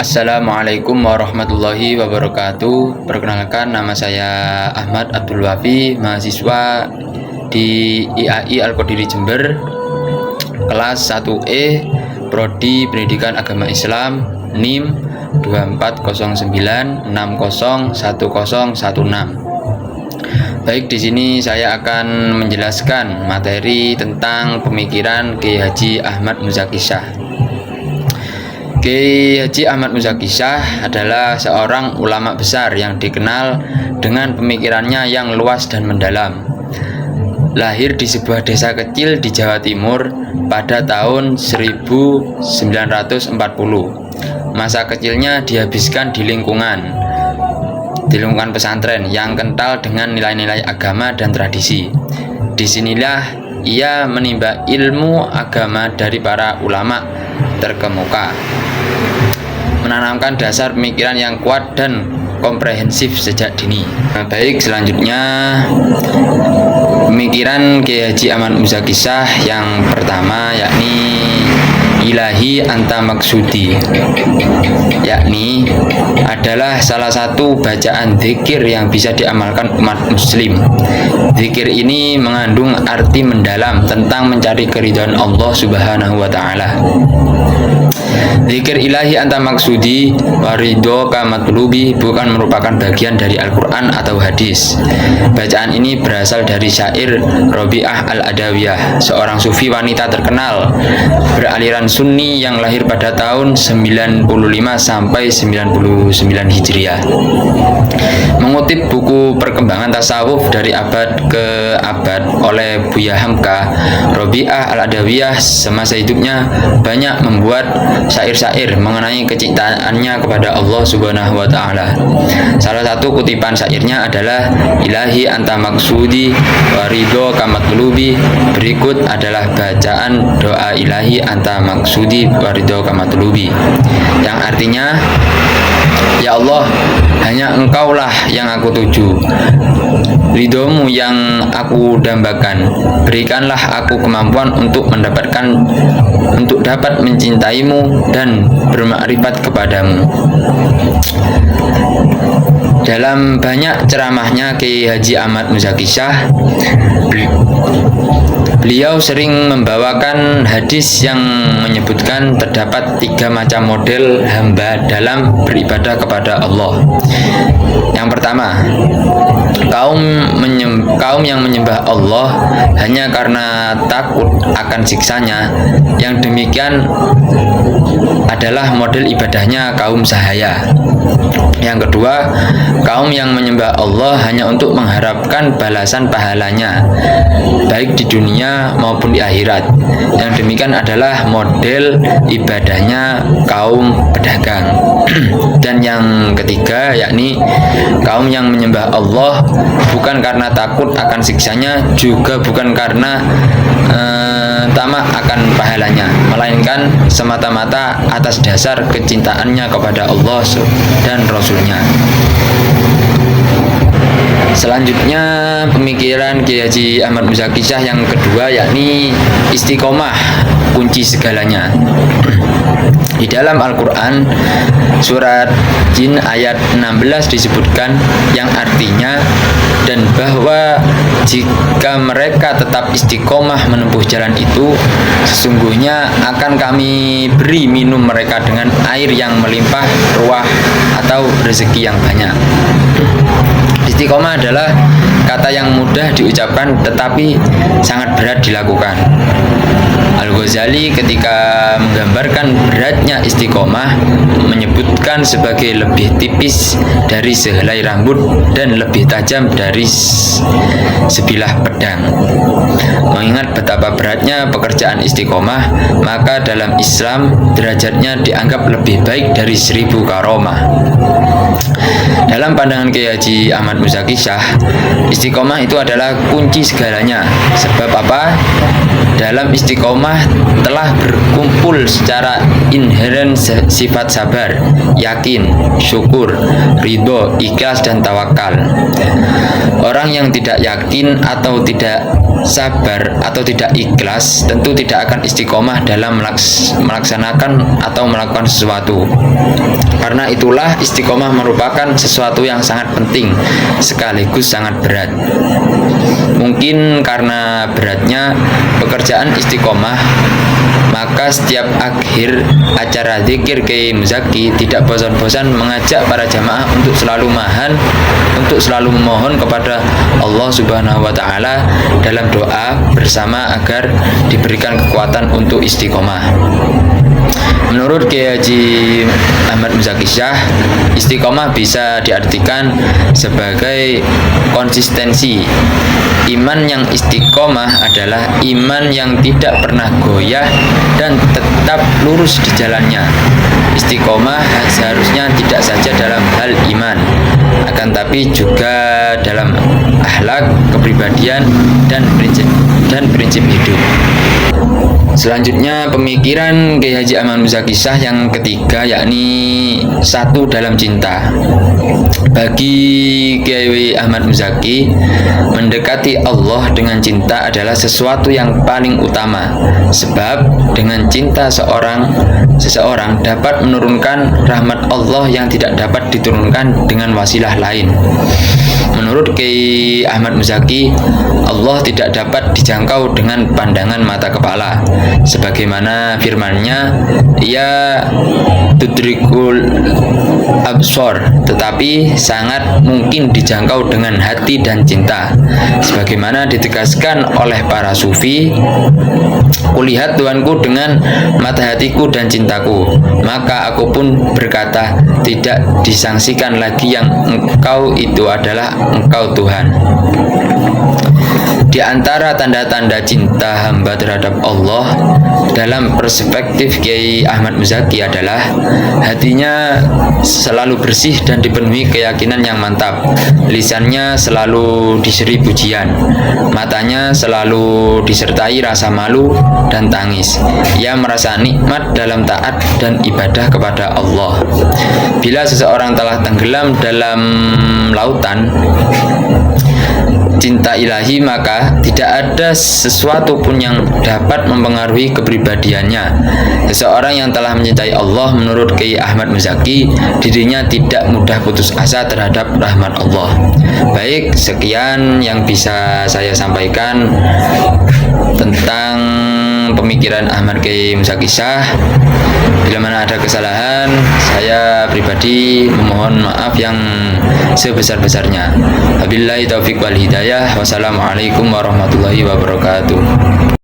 Assalamualaikum warahmatullahi wabarakatuh. Perkenalkan, nama saya Ahmad Abdul Wafi, mahasiswa di IAI Al-Qadiri Jember, kelas 1E, Prodi Pendidikan Agama Islam, NIM 2409601016. Baik, di sini saya akan menjelaskan materi tentang pemikiran Kiai Haji Ahmad Muzaki Shah. Kiai Haji Ahmad Muzaki Shah adalah seorang ulama besar yang dikenal dengan pemikirannya yang luas dan mendalam. Lahir di sebuah desa kecil di Jawa Timur pada tahun 1940. Masa kecilnya dihabiskan di lingkungan pesantren yang kental dengan nilai-nilai agama dan tradisi. Disinilah ia menimba ilmu agama dari para ulama terkemuka, menanamkan dasar pemikiran yang kuat dan komprehensif sejak dini. Baik, selanjutnya pemikiran Kiai Haji Ahmad Muzaki Shah yang pertama, yakni ilahi anta maksudi, yakni adalah salah satu bacaan zikir yang bisa diamalkan umat muslim. Zikir ini mengandung arti mendalam tentang mencari keridhaan Allah Subhanahu wa ta'ala. Zikir ilahi anta maksudi waridho kamatlubi bukan merupakan bagian dari Al-Quran atau hadis. Bacaan ini berasal dari syair Robi'ah Al-Adawiyah, seorang sufi wanita terkenal beraliran Sunni yang lahir pada tahun 95 sampai 99 Hijriah. Mengutip buku Perkembangan Tasawuf dari abad ke abad oleh Buya Hamka, Robi'ah Al-Adawiyah semasa hidupnya banyak membuat syair-syair mengenai kecintaannya kepada Allah Subhanahu wa ta'ala. Salah satu kutipan syairnya adalah ilahi anta maksudi waridho kamatlubi. Berikut adalah bacaan doa ilahi anta maksudi waridho kamatlubi, yang artinya, ya Allah, hanya Engkaulah yang aku tuju, ridhomu yang aku dambakan. Berikanlah aku kemampuan untuk dapat mencintaimu dan bermakrifat kepadamu. Dalam banyak ceramahnya Kiai Haji Ahmad Muzaki Shah, beliau sering membawakan hadis yang menyebutkan terdapat 3 macam model hamba dalam beribadah kepada Allah. Yang pertama, kaum yang menyembah Allah hanya karena takut akan siksanya. Yang demikian adalah model ibadahnya kaum sahaya. Yang kedua, kaum yang menyembah Allah hanya untuk mengharapkan balasan pahalanya, baik di dunia maupun di akhirat. Yang demikian adalah model ibadahnya kaum pedagang. Dan yang ketiga, yakni kaum yang menyembah Allah bukan karena takut akan siksanya, juga bukan karena tamak akan pahalanya, melainkan semata-mata atas dasar kecintaannya kepada Allah dan Rasul-Nya. Selanjutnya pemikiran Kiai Haji Ahmad Muzaki Shah yang kedua, yakni istiqomah kunci segalanya. Di dalam Al-Quran surat Jin ayat 16 disebutkan yang artinya, dan bahwa jika mereka tetap istiqomah menempuh jalan itu, sesungguhnya akan kami beri minum mereka dengan air yang melimpah ruah atau rezeki yang banyak. Istiqomah adalah kata yang mudah diucapkan tetapi sangat berat dilakukan. Al-Ghazali ketika menggambarkan beratnya istiqomah menyebutkan sebagai lebih tipis dari sehelai rambut dan lebih tajam dari sebilah pedang. Mengingat betapa beratnya pekerjaan istiqomah, maka dalam Islam derajatnya dianggap lebih baik dari 1000 karomah. Dalam pandangan Kiai Haji Ahmad Ahmad Muzaki Syah, istiqomah itu adalah kunci segalanya. Sebab apa? Dalam istiqomah telah berkumpul secara inheren sifat sabar, yakin, syukur, ridho, ikhlas, dan tawakal. Orang yang tidak yakin atau tidak sabar atau tidak ikhlas tentu tidak akan istiqomah dalam melaksanakan atau melakukan sesuatu. Karena itulah istiqomah merupakan sesuatu yang sangat penting sekaligus sangat berat. Mungkin karena beratnya pekerjaan istiqomah, maka setiap akhir acara zikir Kiai Muzaki tidak bosan-bosan mengajak para jamaah untuk selalu memohon kepada Allah Subhanahu wa taala dalam doa bersama agar diberikan kekuatan untuk istiqomah. Menurut Kiai Haji Ahmad Muzaki Syah, istiqomah bisa diartikan sebagai konsistensi. Iman yang istiqomah adalah iman yang tidak pernah goyah dan tetap lurus di jalannya. Istiqomah seharusnya tidak saja dalam hal iman, akan tapi juga dalam akhlak, kepribadian, dan prinsip hidup. Selanjutnya pemikiran Kiai Haji Ahmad Muzaki Syah yang ketiga, yakni satu dalam cinta. Bagi Kiai Ahmad Muzaki, mendekati Allah dengan cinta adalah sesuatu yang paling utama. Sebab dengan cinta seseorang dapat menurunkan rahmat Allah yang tidak dapat diturunkan dengan wasilah lain. Menurut Kiai Ahmad Muzaki, Allah tidak dapat dijangkau dengan pandangan mata kepala. Sebagaimana firman-Nya, Ia tudrikul absor, tetapi sangat mungkin dijangkau dengan hati dan cinta. Sebagaimana ditegaskan oleh para sufi, kulihat Tuhanku dengan mata hatiku dan cintaku, maka aku pun berkata, tidak disangsikan lagi yang engkau itu adalah engkau Tuhan. Di antara tanda-tanda cinta hamba terhadap Allah dalam perspektif Kiai Ahmad Muzaki adalah hatinya selalu bersih dan dipenuhi keyakinan yang mantap, lisannya selalu diseri pujian, matanya selalu disertai rasa malu dan tangis. Ia merasa nikmat dalam taat dan ibadah kepada Allah. Bila seseorang telah tenggelam dalam lautan cinta ilahi, maka tidak ada sesuatu pun yang dapat mempengaruhi kepribadiannya. Seseorang yang telah mencintai Allah, menurut Kiai Ahmad Muzaki, dirinya tidak mudah putus asa terhadap rahmat Allah. Baik, sekian yang bisa saya sampaikan tentang pemikiran Ahmad Kiai Muzaki Syah. Bila mana ada kesalahan, saya pribadi memohon maaf yang sebesar-besarnya. Wabillahi taufiq wal hidayah. Wassalamualaikum warahmatullahi wabarakatuh.